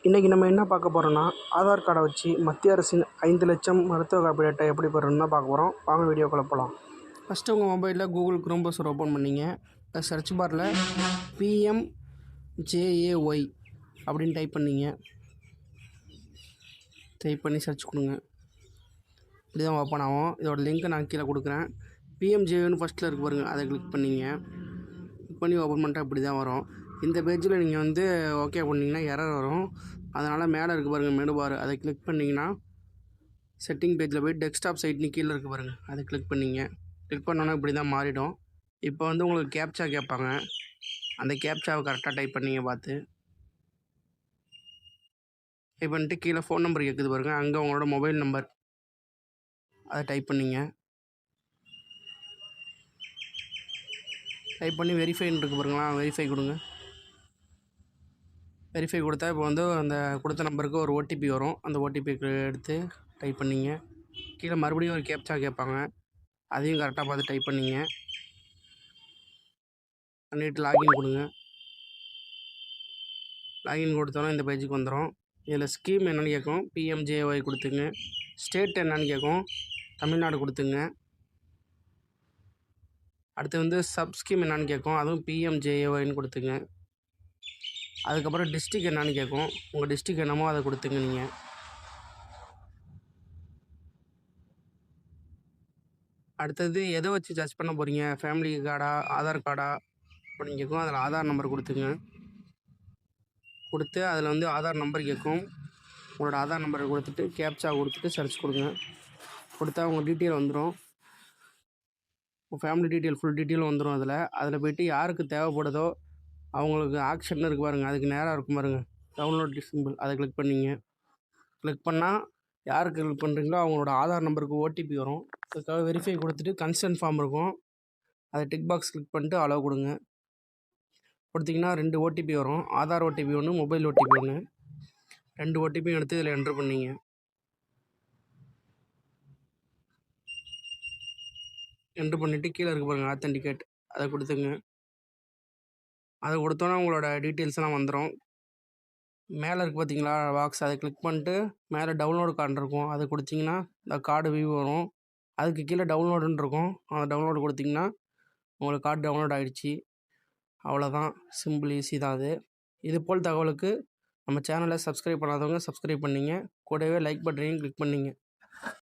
இன்றைக்கி நம்ம என்ன பார்க்க போகிறோம்னா, ஆதார் கார்டை வச்சு மத்திய அரசின் 5,00,000 மருத்துவ காப்பீடு அட்டை எப்படி பெறணும்னு தான் பார்க்க போகிறோம். வாங்க வீடியோக்குள்ள போகலாம். ஃபஸ்ட்டு உங்கள் மொபைலில் கூகுள் க்ரோம் ப்ரௌசர் ஓப்பன் பண்ணிங்க. சர்ச் பாரில் PMJAY அப்படின்னு டைப் பண்ணிங்க. டைப் பண்ணி சர்ச் கொடுங்க. இப்படி தான் ஓப்பன் ஆகும். இதோட லிங்க்கை நான் கீழே கொடுக்குறேன். PMJAYன்னு ஃபஸ்ட்டில் இருக்கு பாருங்கள், அதை கிளிக் பண்ணிங்க. கிளிக் பண்ணி ஓப்பன் பண்ணிட்டா இப்படி தான் வரும். இந்த பேஜில் நீங்கள் ஓகே பண்ணிங்கன்னா எரர் வரும். அதனால் மேலே இருக்குது பாருங்கள் மெனு பார், அதை கிளிக் பண்ணிங்கன்னா செட்டிங் பேஜில் போய் டெஸ்க்டாப் சைட்னு கீழே இருக்குது பாருங்கள், அதை கிளிக் பண்ணிங்க. கிளிக் பண்ணோன்னா இப்படி தான் மாறிடும். இப்போ உங்களுக்கு கேப்ச்சா கேட்பாங்க. அந்த கேப்ச்சாவை கரெக்டாக டைப் பண்ணிங்க பார்த்து. டைப் பண்ணிட்டு கீழே ஃபோன் நம்பர் கேட்குது பாருங்கள், அங்கே உங்களோட மொபைல் நம்பர் அதை டைப் பண்ணிங்க. டைப் பண்ணி வெரிஃபைன்னு இருக்குது பாருங்களா, வெரிஃபை கொடுங்க. வெரிஃபை கொடுத்தா இப்போ அந்த கொடுத்த நம்பருக்கு ஒரு ஓடிபி வரும். அந்த ஓடிபி எடுத்து டைப் பண்ணிங்க. கீழே மறுபடியும் ஒரு கேப்ச்சா கேட்பாங்க, அதையும் கரெக்டாக பார்த்து டைப் பண்ணிங்க. பண்ணிவிட்டு லாகின் கொடுங்க. லாகின் கொடுத்தோன்னா இந்த பேஜுக்கு வந்துடும். இதில் ஸ்கீம் என்னென்னு கேட்கும், PMJAY கொடுத்துங்க. ஸ்டேட் என்னன்னு கேட்கும், தமிழ்நாடு கொடுத்துங்க. அடுத்து சப் ஸ்கீம் என்னான்னு கேட்கும், அதுவும் PMJAYன்னு கொடுத்துங்க. அதுக்கப்புறம் டிஸ்ட்ரிக் என்னான்னு கேட்கும், உங்கள் டிஸ்ட்ரிக் என்னமோ அதை கொடுத்துங்க. நீங்கள் அடுத்தது எதை வச்சு சர்ச் பண்ண போகிறீங்க, ஃபேமிலி கார்டா ஆதார் கார்டா அப்படின்னு கேட்கும். அதில் ஆதார் நம்பர் கொடுத்துங்க. கொடுத்து அதில் ஆதார் நம்பர் கேட்கும். உங்களோட ஆதார் நம்பரை கொடுத்துட்டு கேப்ச்சா கொடுத்துட்டு சர்ச் கொடுங்க. கொடுத்தா உங்கள் டீட்டெயில் வந்துடும். உங்கள் ஃபேமிலி டீட்டெயில் ஃபுல் டீட்டெயிலும் வந்துடும். அதில் போய்ட்டு யாருக்கு தேவைப்படுதோ அவங்களுக்கு ஆக்ஷன் இருக்குது பாருங்கள், அதுக்கு நேராக இருக்கும் பாருங்கள் டவுன்லோட் சிம்பிள், அதை கிளிக் பண்ணிங்க. கிளிக் பண்ணால் யாருக்கு கிளிக் பண்ணுறீங்களோ அவங்களோட ஆதார் நம்பருக்கு ஓடிபி வரும். அதுக்காக வெரிஃபை கொடுத்துட்டு கன்சர்ன் ஃபார்ம் இருக்கும், அதை டிக் பாக்ஸ் கிளிக் பண்ணிட்டு அலோவ் கொடுங்க. கொடுத்தீங்கன்னா 2 ஓடிபி வரும். ஆதார் ஓடிபி ஒன்று, மொபைல் ஓடிபி ஒன்று. 2 ஓடிபியும் எடுத்து இதில் என்ட்ரு பண்ணிங்க. என்ட்ரு பண்ணிவிட்டு கீழே இருக்குது பாருங்கள் ஆத்தென்டிகேட், அதை கொடுத்துங்க. அதை கொடுத்தோன்னா உங்களோட டீட்டெயில்ஸ்லாம் வந்துடும். மேலே இருக்குது பார்த்தீங்களா பாக்ஸ், அதை கிளிக் பண்ணிட்டு மேலே டவுன்லோடு கார்டு இருக்கும், அதை கொடுத்தீங்கன்னா இந்த கார்டு வியூ வரும். அதுக்கு கீழே டவுன்லோடுன்னு இருக்கும், அந்த டவுன்லோடு கொடுத்திங்கன்னா உங்களுக்கு கார்டு டவுன்லோட் ஆகிடுச்சி. அவ்வளோதான், சிம்பிள், ஈஸி தான் அது. இது போல் தகவலுக்கு நம்ம சேனலை சப்ஸ்கிரைப் பண்ணாதவங்க சப்ஸ்கிரைப் பண்ணிங்க. கூடவே லைக் பட்டனையும் கிளிக் பண்ணிங்க.